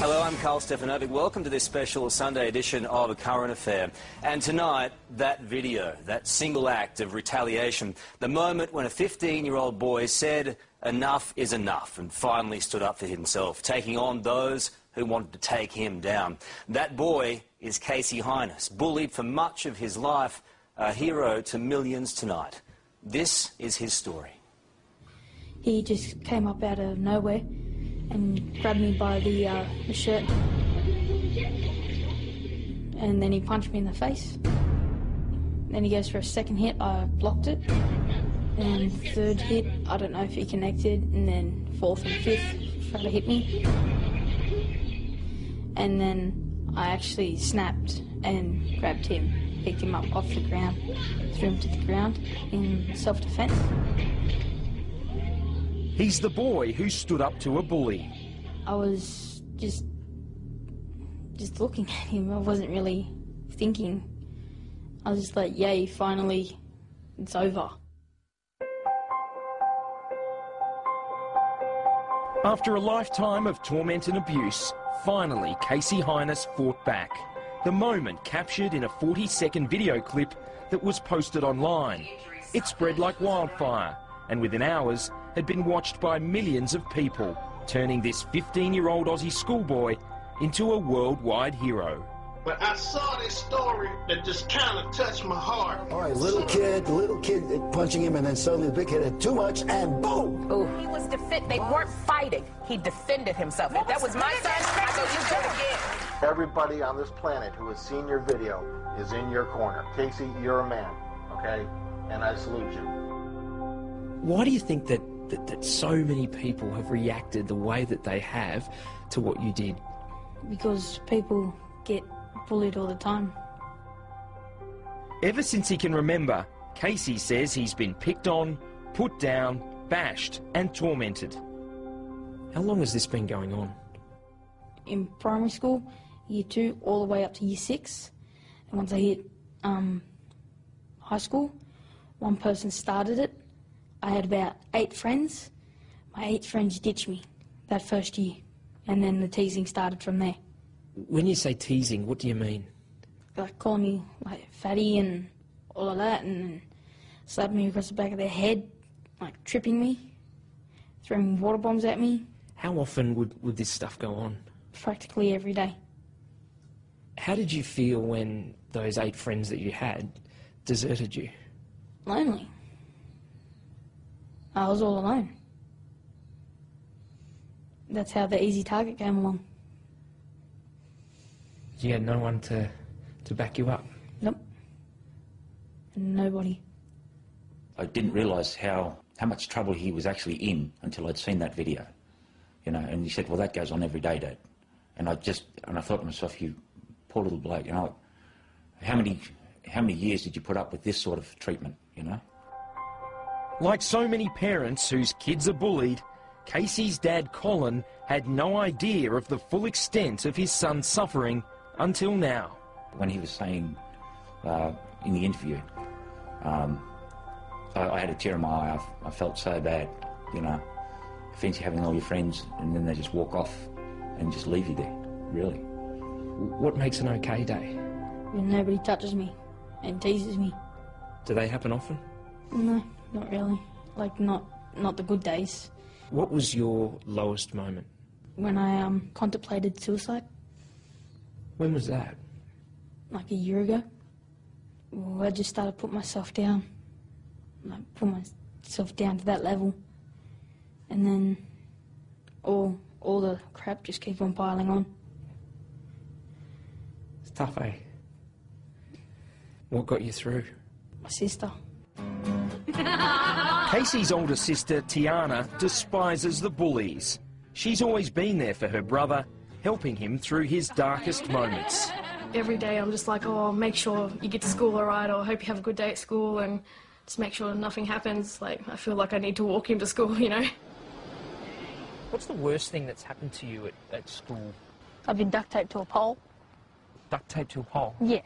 Hello, I'm Carl Stefanovic. Welcome to this special Sunday edition of A Current Affair. And tonight, that video, that single act of retaliation, the moment when a 15-year-old boy said enough is enough and finally stood up for himself, taking on those who wanted to take him down. That boy is Casey Heynes, bullied for much of his life, a hero to millions tonight. This is his story. He just came up out of nowhere and grabbed me by the shirt, and then he punched me in the face. Then he goes for a second hit, I blocked it, and third hit, I don't know if he connected, and then fourth and fifth tried to hit me. And then I actually snapped and grabbed him, picked him up off the ground, threw him to the ground in self-defense. He's the boy who stood up to a bully. I was just looking at him. I wasn't really thinking. I was just like, yay, finally, it's over. After a lifetime of torment and abuse, finally Casey Heynes fought back. The moment captured in a 40-second video clip that was posted online. It spread like wildfire, and within hours had been watched by millions of people, turning this 15-year-old Aussie schoolboy into a worldwide hero. But I saw this story that just kind of touched my heart. All right, the little kid punching him, and then suddenly the big kid had too much, and boom! Ooh. He was they weren't fighting. He defended himself. If that was my son, I go, you do it again. Everybody on this planet who has seen your video is in your corner. Casey, you're a man, okay? And I salute you. Why do you think that so many people have reacted the way that they have to what you did? Because people get bullied all the time. Ever since he can remember, Casey says he's been picked on, put down, bashed and tormented. How long has this been going on? In primary school, year 2, all the way up to year 6. And once I hit high school, one person started it. I had about 8 friends. My 8 friends ditched me that first year, and then the teasing started from there. When you say teasing, what do you mean? Like calling me like fatty and all of that, and slapping me across the back of their head, like tripping me, throwing water bombs at me. How often would this stuff go on? Practically every day. How did you feel when those 8 friends that you had deserted you? Lonely. I was all alone. That's how the easy target came along. You had no one to back you up? Nope. Nobody. I didn't realise how much trouble he was actually in until I'd seen that video, you know. And he said, "Well, that goes on every day, Dad." And I thought to myself, "You poor little bloke, you know, how many years did you put up with this sort of treatment, you know?" Like so many parents whose kids are bullied, Casey's dad, Colin, had no idea of the full extent of his son's suffering until now. When he was saying in the interview, I had a tear in my eye. I felt so bad, you know. Fancy having all your friends and then they just walk off and just leave you there, really. What makes an okay day? When nobody touches me and teases me. Do they happen often? No, not really. Like, not the good days. What was your lowest moment? When I contemplated suicide. When was that? Like a year ago. Well, I just started putting myself down. Like, put myself down to that level. And then all the crap just keep on piling on. It's tough, eh? What got you through? My sister. Casey's older sister, Tiana, despises the bullies. She's always been there for her brother, helping him through his darkest moments. Every day I'm just like, oh, make sure you get to school all right, or I hope you have a good day at school, and just make sure nothing happens. Like, I feel like I need to walk him to school, you know? What's the worst thing that's happened to you at school? I've been duct taped to a pole. Duct taped to a pole? Yeah.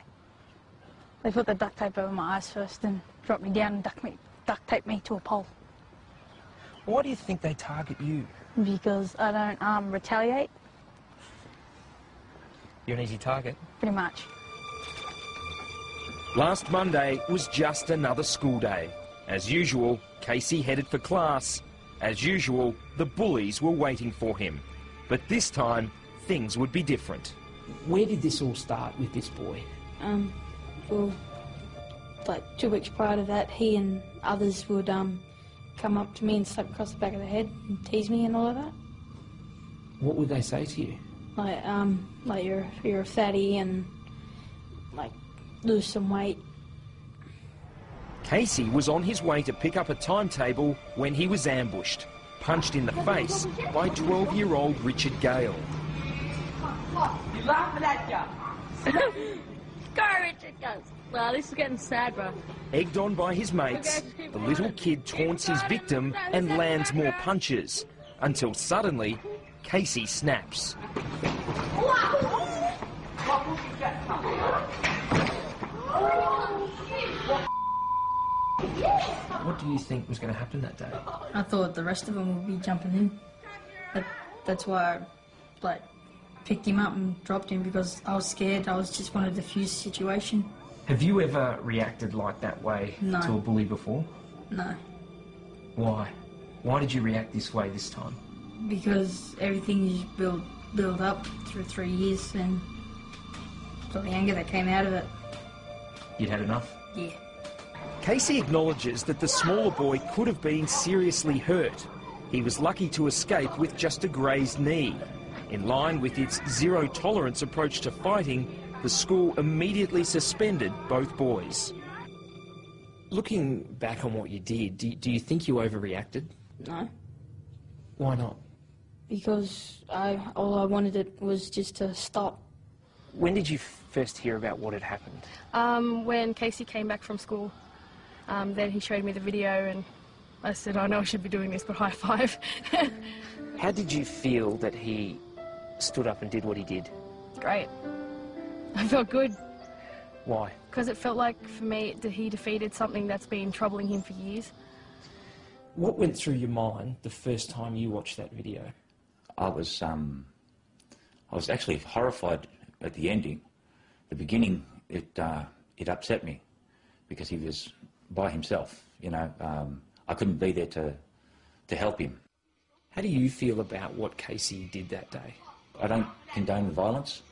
They put the duct tape over my eyes first and dropped me down and duct taped me to a pole. Why do you think they target you? Because I don't retaliate. You're an easy target. Pretty much. Last Monday was just another school day. As usual, Casey headed for class. As usual, the bullies were waiting for him. But this time, things would be different. Where did this all start with this boy? Well, like 2 weeks prior to that, he and others would come up to me and slap across the back of the head and tease me and all of that. What would they say to you? Like you're a fatty and like lose some weight. Casey was on his way to pick up a timetable when he was ambushed, punched in the face by 12-year-old Richard Gale. You laughing at ya? Go, Richard, go. Wow, this is getting sad, bro. Egged on by his mates, the little kid taunts his victim and lands more punches, until suddenly, Casey snaps. What do you think was going to happen that day? I thought the rest of them would be jumping in. That's why I picked him up and dropped him, because I was scared. I just wanted to defuse the situation. Have you ever reacted like that way to a bully before? No. Why? Why did you react this way this time? Because everything is built up through 3 years, and so the anger that came out of it. You'd had enough? Yeah. Casey acknowledges that the smaller boy could have been seriously hurt. He was lucky to escape with just a grazed knee. In line with its zero-tolerance approach to fighting, the school immediately suspended both boys. Looking back on what you did, do you think you overreacted? No. Why not? Because all I wanted it was just to stop. When did you first hear about what had happened? When Casey came back from school, then he showed me the video and I said, I know I should be doing this, but high five. How did you feel that he stood up and did what he did? Great. I felt good. Why? Because it felt like, for me, that he defeated something that's been troubling him for years. What went through your mind the first time you watched that video? I was actually horrified at the ending. The beginning, it upset me because he was by himself. You know, I couldn't be there to help him. How do you feel about what Casey did that day? I don't condone the violence.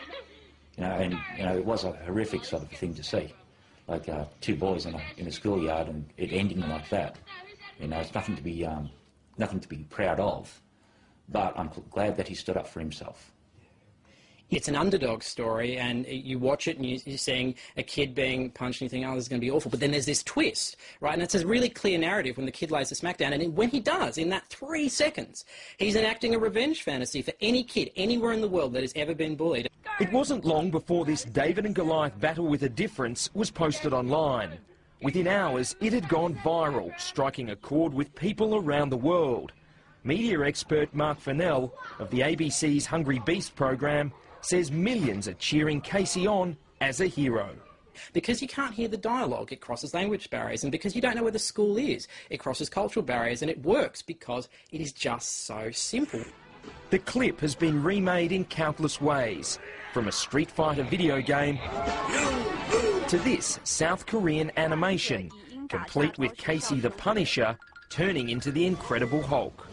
You know, and it was a horrific sort of thing to see, like 2 boys in a schoolyard and it ending like that. You know, it's nothing to be proud of, but I'm glad that he stood up for himself. It's an underdog story, and you watch it and you're seeing a kid being punched and you think, oh, this is going to be awful. But then there's this twist, right? And it's a really clear narrative when the kid lays the smack down. And when he does, in that 3 seconds, he's enacting a revenge fantasy for any kid anywhere in the world that has ever been bullied. It wasn't long before this David and Goliath battle with a difference was posted online. Within hours, it had gone viral, striking a chord with people around the world. Media expert Mark Fennell of the ABC's Hungry Beast program says millions are cheering Casey on as a hero. Because you can't hear the dialogue, it crosses language barriers, and because you don't know where the school is, it crosses cultural barriers, and it works because it is just so simple. The clip has been remade in countless ways, from a Street Fighter video game to this South Korean animation, complete with Casey the Punisher turning into the Incredible Hulk.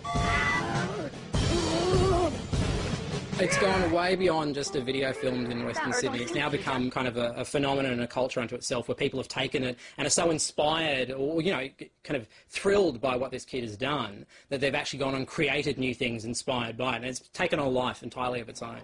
It's gone way beyond just a video filmed in Western Sydney. It's now become kind of a phenomenon and a culture unto itself where people have taken it and are so inspired or, you know, kind of thrilled by what this kid has done that they've actually gone and created new things inspired by it. And it's taken on a life entirely of its own.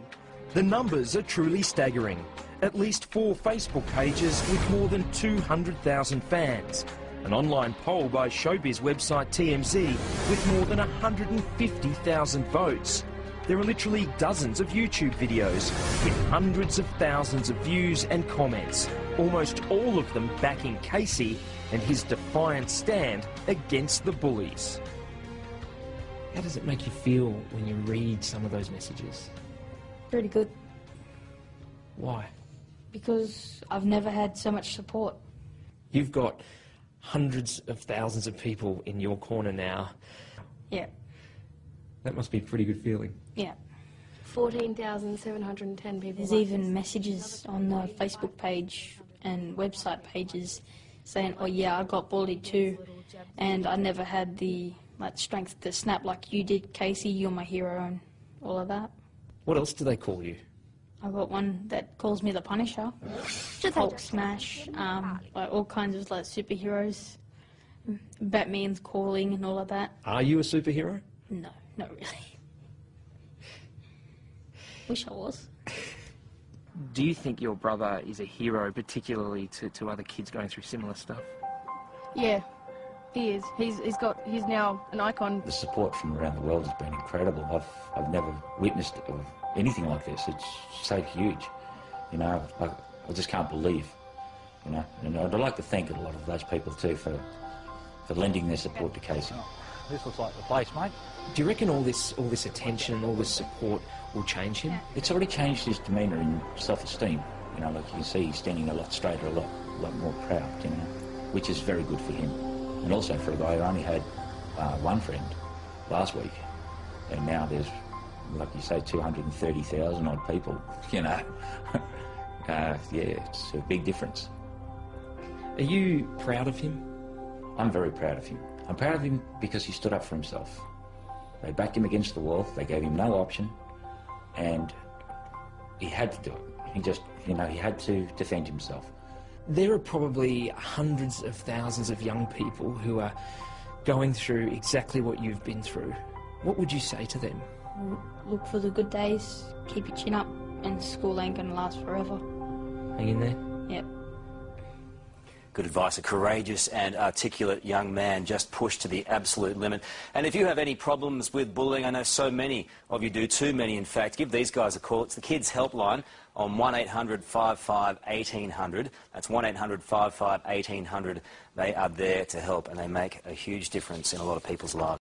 The numbers are truly staggering. At least 4 Facebook pages with more than 200,000 fans. An online poll by showbiz website TMZ with more than 150,000 votes. There are literally dozens of YouTube videos with hundreds of thousands of views and comments, almost all of them backing Casey and his defiant stand against the bullies. How does it make you feel when you read some of those messages? Pretty good. Why? Because I've never had so much support. You've got hundreds of thousands of people in your corner now. Yeah. That must be a pretty good feeling. Yeah. 14,710 people. There's even messages on the Facebook page and website pages saying, oh yeah, I got bullied too, and I never had the strength to snap like you did, Casey, you're my hero, and all of that. What else do they call you? I got one that calls me the Punisher, Hulk Smash, like all kinds of superheroes. Batman's calling and all of that. Are you a superhero? No, not really. Wish I was. Do you think your brother is a hero, particularly to other kids going through similar stuff? Yeah, he is. He's now an icon. The support from around the world has been incredible. I've never witnessed anything like this. It's so huge. You know, I just can't believe. You know, and I'd like to thank a lot of those people too for lending their support to Casey. This looks like the place, mate. Do you reckon all this attention, all this support will change him? It's already changed his demeanour and self-esteem. You know, like you can see, he's standing a lot straighter, a lot more proud. You know, which is very good for him, and also for a guy who only had one friend last week, and now there's, like you say, 230,000 odd people. You know, yeah, it's a big difference. Are you proud of him? I'm very proud of him. I'm proud of him because he stood up for himself. They backed him against the wall. They gave him no option, and he had to do it. He just, you know, he had to defend himself. There are probably hundreds of thousands of young people who are going through exactly what you've been through. What would you say to them? Look for the good days, keep your chin up, and school ain't gonna last forever. Hang in there? Yep. Good advice. A courageous and articulate young man, just pushed to the absolute limit. And if you have any problems with bullying, I know so many of you do, too many in fact, give these guys a call. It's the Kids Helpline on 1800 55 1800. That's 1800 55 1800. They are there to help, and they make a huge difference in a lot of people's lives.